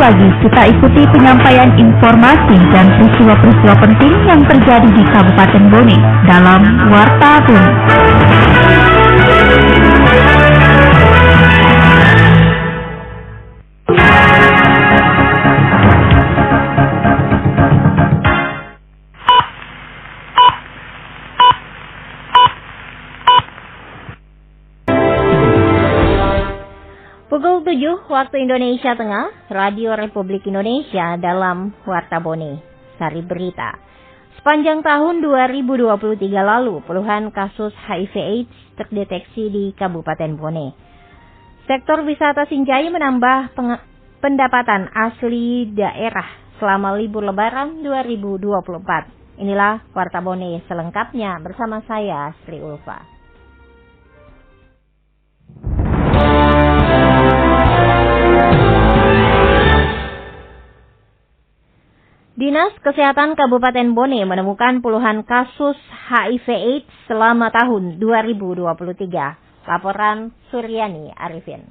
lagi kita ikuti penyampaian informasi dan peristiwa-peristiwa penting yang terjadi di Kabupaten Bone dalam Warta Bone. Pukul 7 waktu Indonesia Tengah, Radio Republik Indonesia dalam Warta Bone. Sari berita. Sepanjang tahun 2023 lalu, puluhan kasus HIV/AIDS terdeteksi di Kabupaten Bone. Sektor wisata Sinjai menambah pendapatan asli daerah selama libur Lebaran 2024. Inilah Warta Bone selengkapnya bersama saya, Sri Ulfa. Dinas Kesehatan Kabupaten Bone menemukan puluhan kasus HIV/AIDS selama tahun 2023. Laporan Suryani Arifin.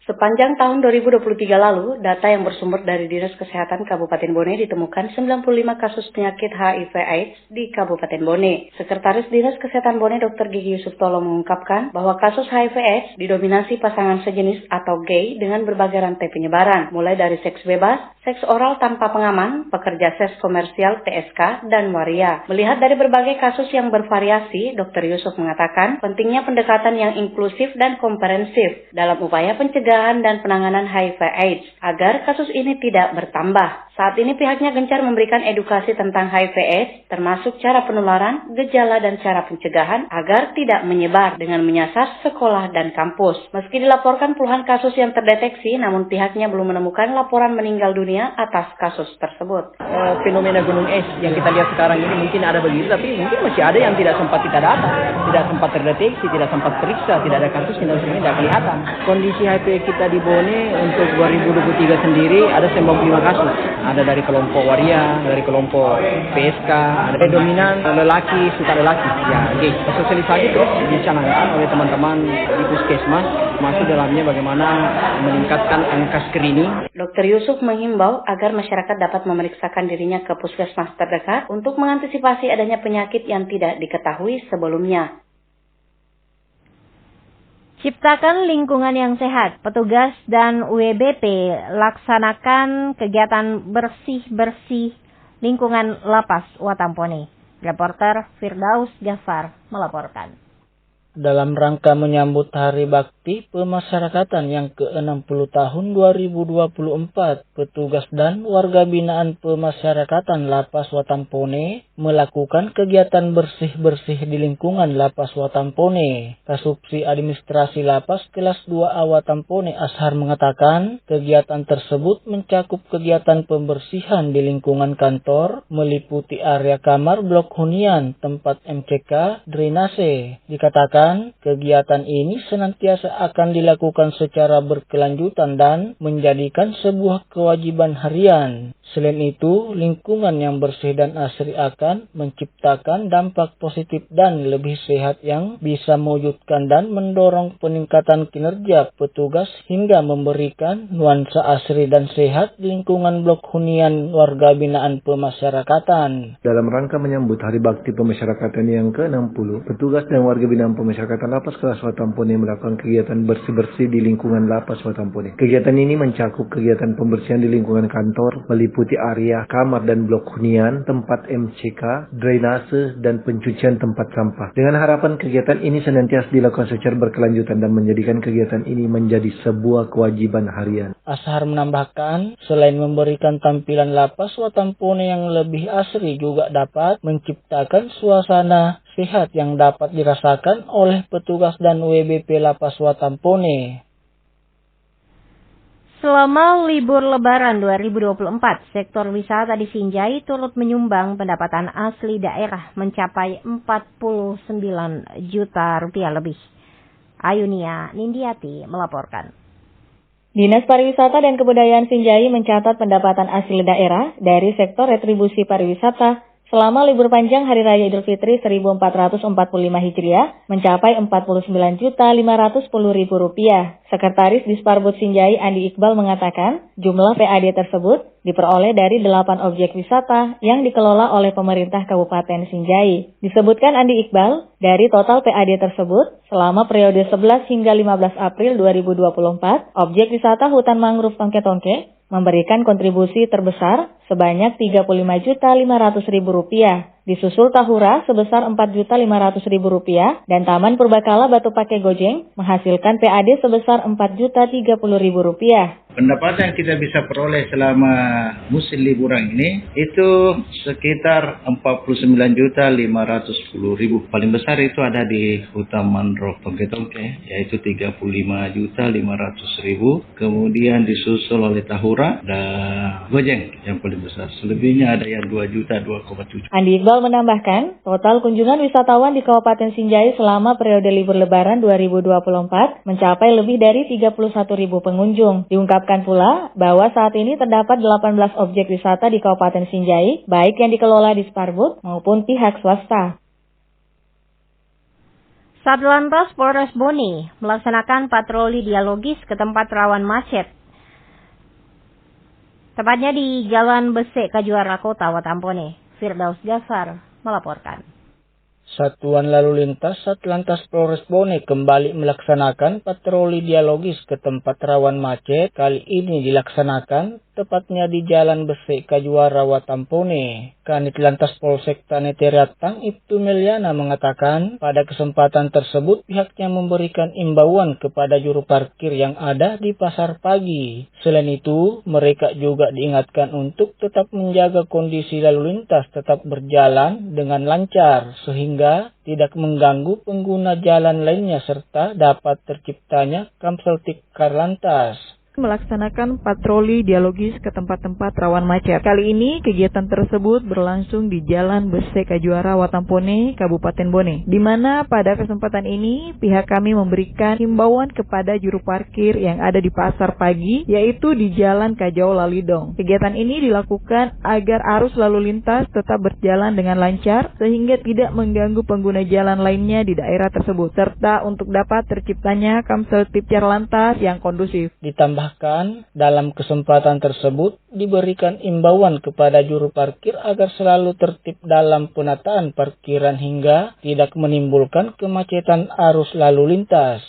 Sepanjang tahun 2023 lalu, data yang bersumber dari Dinas Kesehatan Kabupaten Bone ditemukan 95 kasus penyakit HIV/AIDS di Kabupaten Bone. Sekretaris Dinas Kesehatan Bone Dr. Gigi Yusuf Tolo mengungkapkan bahwa kasus HIV/AIDS didominasi pasangan sejenis atau gay dengan berbagai rantai penyebaran, mulai dari seks bebas, seks oral tanpa pengaman, pekerja seks komersial TSK, dan waria. Melihat dari berbagai kasus yang bervariasi, Dr. Yusuf mengatakan pentingnya pendekatan yang inklusif dan komprehensif dalam upaya pencegahan dan penanganan HIV/AIDS agar kasus ini tidak bertambah. Saat ini pihaknya gencar memberikan edukasi tentang HIV/AIDS termasuk cara penularan, gejala dan cara pencegahan agar tidak menyebar dengan menyasar sekolah dan kampus. Meski dilaporkan puluhan kasus yang terdeteksi, namun pihaknya belum menemukan laporan meninggal dunia atas kasus tersebut. Fenomena gunung es yang kita lihat sekarang ini mungkin ada begitu, tapi mungkin masih ada yang tidak sempat kita data, tidak sempat terdeteksi, tidak sempat periksa, tidak ada kasus yang tidak kelihatan. Kondisi HIV kita di Bone untuk 2023 sendiri ada 95 kasus. Ada dari kelompok waria, dari kelompok PSK, ada dominan lelaki, suka lelaki. Ya, gay. Sosialisasi terus dicanangkan oleh teman-teman di Puskesmas, masuk dalamnya bagaimana meningkatkan angka screening. Dr. Yusuf menghimbau agar masyarakat dapat memeriksakan dirinya ke puskesmas terdekat untuk mengantisipasi adanya penyakit yang tidak diketahui sebelumnya. Ciptakan lingkungan yang sehat. Petugas dan UWBP laksanakan kegiatan bersih-bersih lingkungan lapas Watampone. Reporter Firdaus Gafar melaporkan. Dalam rangka menyambut Hari Bakti Pemasyarakatan yang ke-60 tahun 2024, petugas dan warga binaan pemasyarakatan Lapas Watampone melakukan kegiatan bersih-bersih di lingkungan Lapas Watampone. Kasubsi Administrasi Lapas Kelas 2A Watampone Ashar mengatakan, kegiatan tersebut mencakup kegiatan pembersihan di lingkungan kantor, meliputi area kamar blok hunian, tempat MCK, drainase. Dikatakan, kegiatan ini senantiasa akan dilakukan secara berkelanjutan dan menjadikan sebuah kewajiban harian. Selain itu, lingkungan yang bersih dan asri akan menciptakan dampak positif dan lebih sehat yang bisa mewujudkan dan mendorong peningkatan kinerja petugas hingga memberikan nuansa asri dan sehat di lingkungan blok hunian warga binaan pemasyarakatan. Dalam rangka menyambut Hari Bakti Pemasyarakatan yang ke-60, petugas dan warga binaan pemasyarakatan Lapas Kelas Watampone melakukan kegiatan bersih-bersih di lingkungan Lapas Watampone. Kegiatan ini mencakup kegiatan pembersihan di lingkungan kantor, meliputi area kamar dan blok hunian, tempat MCK, drainase, dan pencucian tempat sampah. Dengan harapan kegiatan ini senantiasa dilakukan secara berkelanjutan dan menjadikan kegiatan ini menjadi sebuah kewajiban harian. Ashar menambahkan, selain memberikan tampilan Lapas Watampone yang lebih asri, juga dapat menciptakan suasana sehat yang dapat dirasakan oleh petugas dan WBP Lapas Watampone. Selama libur Lebaran 2024, sektor wisata di Sinjai turut menyumbang pendapatan asli daerah mencapai 49 juta rupiah lebih. Ayunia Nindiati melaporkan. Dinas Pariwisata dan Kebudayaan Sinjai mencatat pendapatan asli daerah dari sektor retribusi pariwisata selama libur panjang Hari Raya Idul Fitri 1445 Hijriah mencapai Rp49.510.000. Sekretaris Disparbud Sinjai Andi Iqbal mengatakan, jumlah PAD tersebut diperoleh dari 8 objek wisata yang dikelola oleh pemerintah Kabupaten Sinjai. Disebutkan Andi Iqbal, dari total PAD tersebut, selama periode 11 hingga 15 April 2024, objek wisata hutan mangrove Tongke-Tongke memberikan kontribusi terbesar sebanyak Rp35.500.000, disusul Tahura sebesar Rp4.500.000 dan Taman Purbakala Batu Pake Gojeng menghasilkan PAD sebesar Rp4.030.000. Pendapatan yang kita bisa peroleh selama musim liburan ini itu sekitar Rp49.510.000. Paling besar itu ada di hutan mangrove Tongke-Tongke, yaitu Rp35.500.000. Kemudian disusul oleh Tahura dan Gojeng yang paling besar. Selebihnya ada yang Rp2.2,7. Andi Iqbal menambahkan, total kunjungan wisatawan di Kabupaten Sinjai selama periode libur Lebaran 2024 mencapai lebih dari 31.000 pengunjung. Diungkapkan pula bahwa saat ini terdapat 18 objek wisata di Kabupaten Sinjai, baik yang dikelola Disparbud maupun pihak swasta. Satlantas Polres Bone melaksanakan patroli dialogis ke tempat rawan macet, tepatnya di Jalan Besek Kajuara Kota Watampone. Firdaus Jafar melaporkan. Satuan Lalu Lintas Satlantas Polres Bone kembali melaksanakan patroli dialogis ke tempat rawan macet. Kali ini dilaksanakan tepatnya di Jalan Besek Kajuara Watampone. Kanit Lantas Polsek Tanetiriatang Ibtu Meliana mengatakan pada kesempatan tersebut pihaknya memberikan imbauan kepada juru parkir yang ada di pasar pagi. Selain itu, mereka juga diingatkan untuk tetap menjaga kondisi lalu lintas tetap berjalan dengan lancar sehingga tidak mengganggu pengguna jalan lainnya serta dapat terciptanya kamseltikar lantas. Melaksanakan patroli dialogis ke tempat-tempat rawan macet. Kali ini kegiatan tersebut berlangsung di Jalan Besek Kajuara Watampone, Kabupaten Bone, di mana pada kesempatan ini pihak kami memberikan himbauan kepada juru parkir yang ada di pasar pagi, yaitu di Jalan Kajau Lalidong. Kegiatan ini dilakukan agar arus lalu lintas tetap berjalan dengan lancar sehingga tidak mengganggu pengguna jalan lainnya di daerah tersebut, serta untuk dapat terciptanya kamseltipcar lantas yang kondusif. Ditambah dalam kesempatan tersebut diberikan imbauan kepada juru parkir agar selalu tertib dalam penataan parkiran hingga tidak menimbulkan kemacetan arus lalu lintas.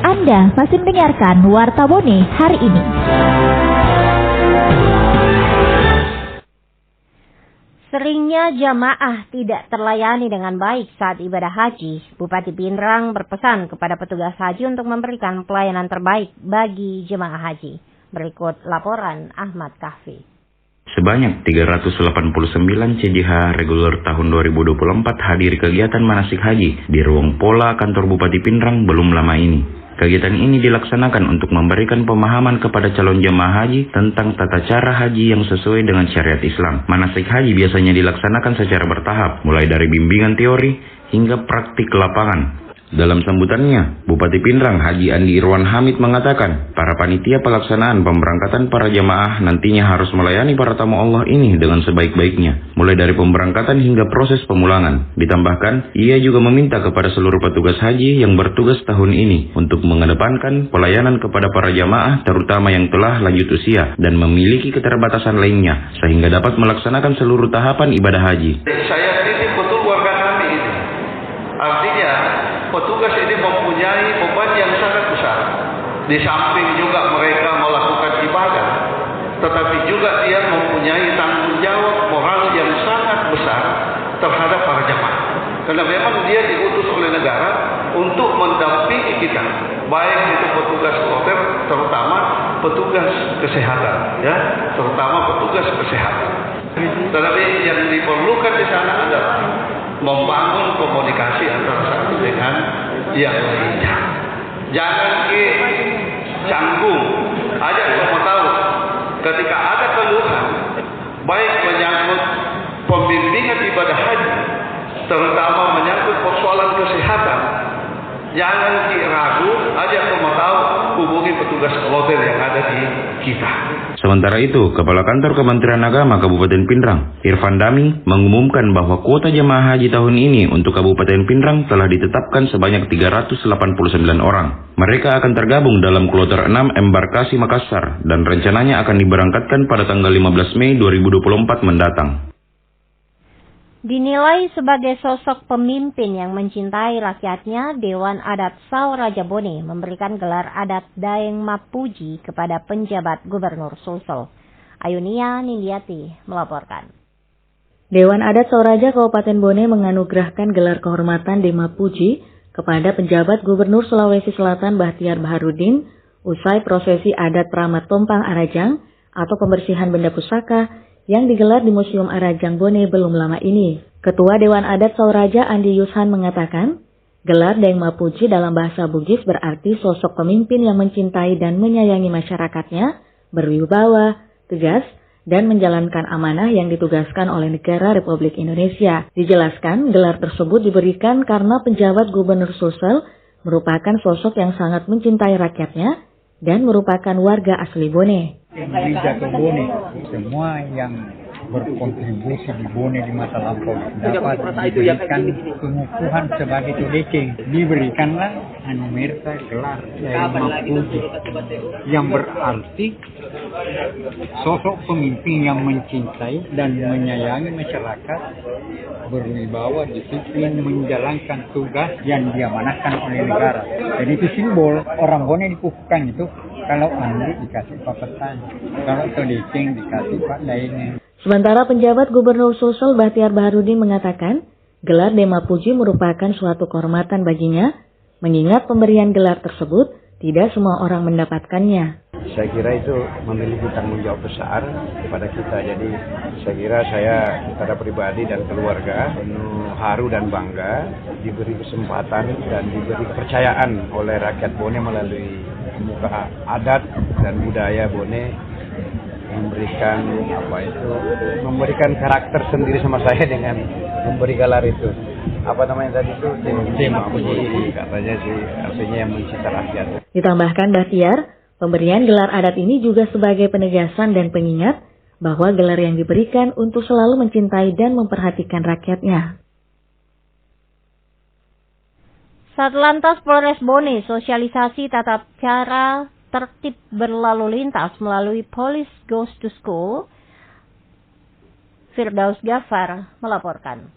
Anda masih mendengarkan Warta Bone hari ini. Seringnya jamaah tidak terlayani dengan baik saat ibadah haji. Bupati Pinrang berpesan kepada petugas haji untuk memberikan pelayanan terbaik bagi jemaah haji. Berikut laporan Ahmad Kahfi. Sebanyak 389 CJH reguler tahun 2024 hadir kegiatan manasik haji di ruang pola kantor Bupati Pinrang belum lama ini. Kegiatan ini dilaksanakan untuk memberikan pemahaman kepada calon jemaah haji tentang tata cara haji yang sesuai dengan syariat Islam. Manasik haji biasanya dilaksanakan secara bertahap, mulai dari bimbingan teori hingga praktik lapangan. Dalam sambutannya, Bupati Pinrang Haji Andi Irwan Hamid mengatakan, para panitia pelaksanaan pemberangkatan para jamaah nantinya harus melayani para tamu Allah ini dengan sebaik-baiknya, mulai dari pemberangkatan hingga proses pemulangan. Ditambahkan, ia juga meminta kepada seluruh petugas haji yang bertugas tahun ini untuk mengedepankan pelayanan kepada para jamaah terutama yang telah lanjut usia dan memiliki keterbatasan lainnya, sehingga dapat melaksanakan seluruh tahapan ibadah haji. Saya titip betul warga kami ini. Artinya, petugas ini mempunyai beban yang sangat besar. Di samping juga mereka melakukan ibadah, tetapi juga dia mempunyai tanggung jawab moral yang sangat besar terhadap para jamaah. Karena memang dia diutus oleh negara untuk mendampingi kita, baik itu petugas hotel, terutama petugas kesehatan, ya, terutama petugas kesehatan. Tetapi yang diperlukan di sana adalah membangun komunikasi antara satu dengan yang lainnya. Jangan canggung. Aja semua tahu ketika ada keluhan, baik menyangkut pembimbingan ibadah haji, terutama menyangkut persoalan kesehatan, jangan ragu. Aja semua tahu, hubungi petugas petugas kloter yang ada di kita. Sementara itu, Kepala Kantor Kementerian Agama Kabupaten Pindrang, Irfan Dami, mengumumkan bahwa kuota jemaah haji tahun ini untuk Kabupaten Pindrang telah ditetapkan sebanyak 389 orang. Mereka akan tergabung dalam kloter 6 embarkasi Makassar dan rencananya akan diberangkatkan pada tanggal 15 Mei 2024 mendatang. Dinilai sebagai sosok pemimpin yang mencintai rakyatnya, Dewan Adat Sauraja Bone memberikan gelar adat Daeng Mapuji kepada penjabat Gubernur Sulsel. Ayunia Nindiati melaporkan. Dewan Adat Sauraja Kabupaten Bone menganugerahkan gelar kehormatan Daeng Mapuji kepada penjabat Gubernur Sulawesi Selatan Bahtiar Baharudin usai prosesi adat Pramat Tompang Arajang atau pembersihan benda pusaka yang digelar di Museum Arajang Bone belum lama ini. Ketua Dewan Adat Sauraja Andi Yushan mengatakan, gelar Daeng Mapuji dalam bahasa Bugis berarti sosok pemimpin yang mencintai dan menyayangi masyarakatnya, berwibawa, tegas, dan menjalankan amanah yang ditugaskan oleh negara Republik Indonesia. Dijelaskan, gelar tersebut diberikan karena penjabat Gubernur Sulsel merupakan sosok yang sangat mencintai rakyatnya dan merupakan warga asli Bone. Jatuh Bone, semua yang berkontribusi di Bone di masa lampau dapat diberikan pengukuhan sebagai todekeng. Diberikanlah anumerta gelar Daeng Mapuji yang berarti sosok pemimpin yang mencintai dan menyayangi masyarakat, berwibawa, disiplin, menjalankan tugas yang diamanahkan oleh negara. Jadi itu simbol orang Bone dikukuhkan itu. Kalau Andi dikasih Pak Petani, kalau Todekeng dikasih Pak Daeng. Sementara penjabat Gubernur Sulsel Bahtiar Baharudin mengatakan, gelar Daeng Mapuji merupakan suatu kehormatan baginya, mengingat pemberian gelar tersebut tidak semua orang mendapatkannya. Saya kira itu memiliki tanggung jawab besar kepada kita. Jadi saya kira saya secara pribadi dan keluarga penuh haru dan bangga diberi kesempatan dan diberi kepercayaan oleh rakyat Bone melalui pemuka adat dan budaya Bone memberikan karakter sendiri sama saya dengan memberi gelar itu. Apa namanya tadi itu? Daeng Mapuji, katanya sih artinya yang mencinta rakyat. Ditambahkan Bahtiar, pemberian gelar adat ini juga sebagai penegasan dan pengingat bahwa gelar yang diberikan untuk selalu mencintai dan memperhatikan rakyatnya. Satlantas Polres Bone sosialisasi tata cara tertib berlalu lintas melalui Police Goes to School. Firdaus Gafar melaporkan.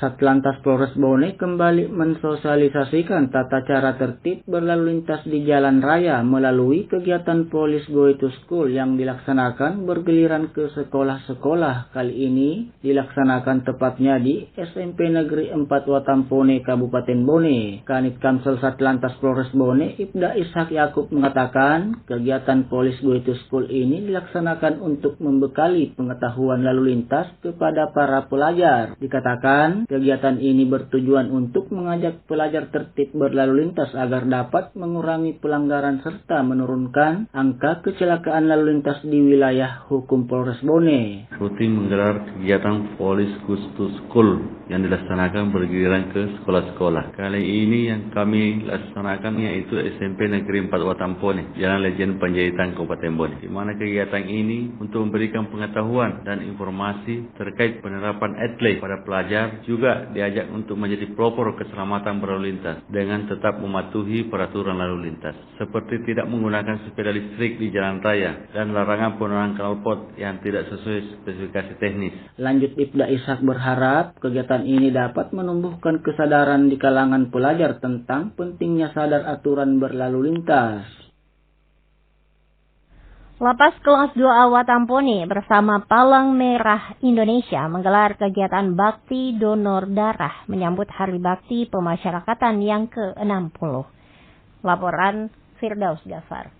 Satlantas Polres Bone kembali mensosialisasikan tata cara tertib berlalu lintas di jalan raya melalui kegiatan Police Go to School yang dilaksanakan bergiliran ke sekolah-sekolah. Kali ini dilaksanakan tepatnya di SMP Negeri 4 Watampone, Kabupaten Bone. Kanit Kamsel Satlantas Polres Bone, Ibda Ishak Yakub mengatakan, kegiatan Police Go to School ini dilaksanakan untuk membekali pengetahuan lalu lintas kepada para pelajar. Dikatakan, kegiatan ini bertujuan untuk mengajak pelajar tertib berlalu lintas agar dapat mengurangi pelanggaran serta menurunkan angka kecelakaan lalu lintas di wilayah hukum Polres Bone. Rutin menggelar kegiatan Police Goes to School yang dilaksanakan bergiliran ke sekolah-sekolah. Kali ini yang kami laksanakan yaitu SMP Negeri 4 Watampone, Jalan Lejen Panjaitan, Kabupaten Bone. Di mana kegiatan ini untuk memberikan pengetahuan dan informasi terkait penerapan etle pada pelajar, juga diajak untuk menjadi pelopor keselamatan berlalu lintas dengan tetap mematuhi peraturan lalu lintas, seperti tidak menggunakan sepeda listrik di jalan raya dan larangan penggunaan knalpot yang tidak sesuai spesifikasi teknis. Lanjut, Ibda Ishak berharap kegiatan ini dapat menumbuhkan kesadaran di kalangan pelajar tentang pentingnya sadar aturan berlalu lintas. Lapas kelas 2A Watampone bersama Palang Merah Indonesia menggelar kegiatan bakti donor darah menyambut Hari Bakti Pemasyarakatan yang ke-60. Laporan Firdaus Gafar.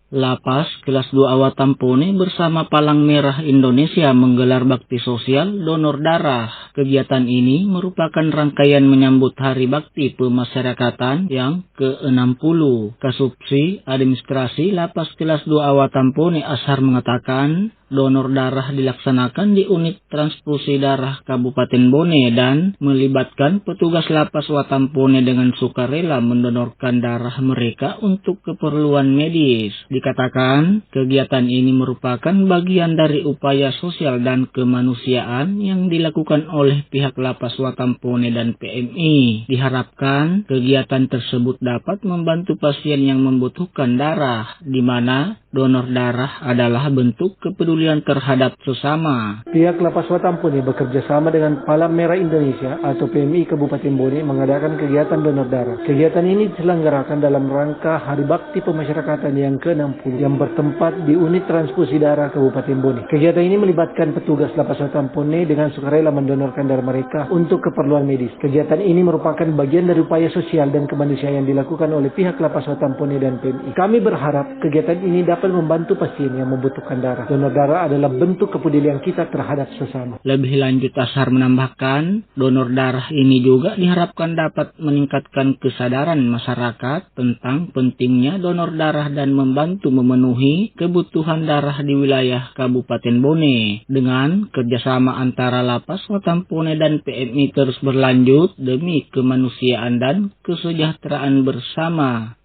Lapas kelas 2A Watampone bersama Palang Merah Indonesia menggelar bakti sosial donor darah. Kegiatan ini merupakan rangkaian menyambut Hari Bakti Pemasyarakatan yang ke-60. Kasubsi Administrasi Lapas kelas 2A Watampone Ashar mengatakan, donor darah dilaksanakan di unit transfusi darah Kabupaten Bone dan melibatkan petugas lapas Watampone dengan sukarela mendonorkan darah mereka untuk keperluan medis. Dikatakan, kegiatan ini merupakan bagian dari upaya sosial dan kemanusiaan yang dilakukan oleh pihak lapas Watampone dan PMI. Diharapkan kegiatan tersebut dapat membantu pasien yang membutuhkan darah, di mana donor darah adalah bentuk kepedulian terhadap sesama. Pihak Lapas Watampone bekerja sama dengan Palang Merah Indonesia atau PMI Kabupaten Bone mengadakan kegiatan donor darah. Kegiatan ini diselenggarakan dalam rangka Hari Bakti Pemasyarakatan yang ke-60 yang bertempat di unit transfusi darah Kabupaten Bone. Kegiatan ini melibatkan petugas Lapas Watampone dengan sukarela mendonorkan darah mereka untuk keperluan medis. Kegiatan ini merupakan bagian dari upaya sosial dan kemanusiaan yang dilakukan oleh pihak Lapas Watampone dan PMI. Kami berharap kegiatan ini dapat membantu pasien yang membutuhkan darah. Donor darah adalah bentuk kepedulian kita terhadap sesama. Lebih lanjut, Ashar menambahkan, donor darah ini juga diharapkan dapat meningkatkan kesadaran masyarakat tentang pentingnya donor darah dan membantu memenuhi kebutuhan darah di wilayah Kabupaten Bone. Dengan kerjasama antara Lapas Watampone dan PMI terus berlanjut demi kemanusiaan dan kesejahteraan bersama.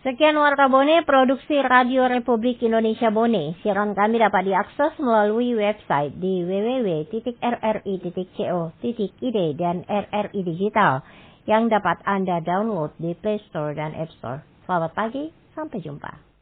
Sekian Warta Bone, produksi Radio Republik Indonesia Bone. Siaran kami dapat diakses melalui website di www.rri.co.id dan RRI Digital yang dapat Anda download di Play Store dan App Store. Selamat pagi, sampai jumpa.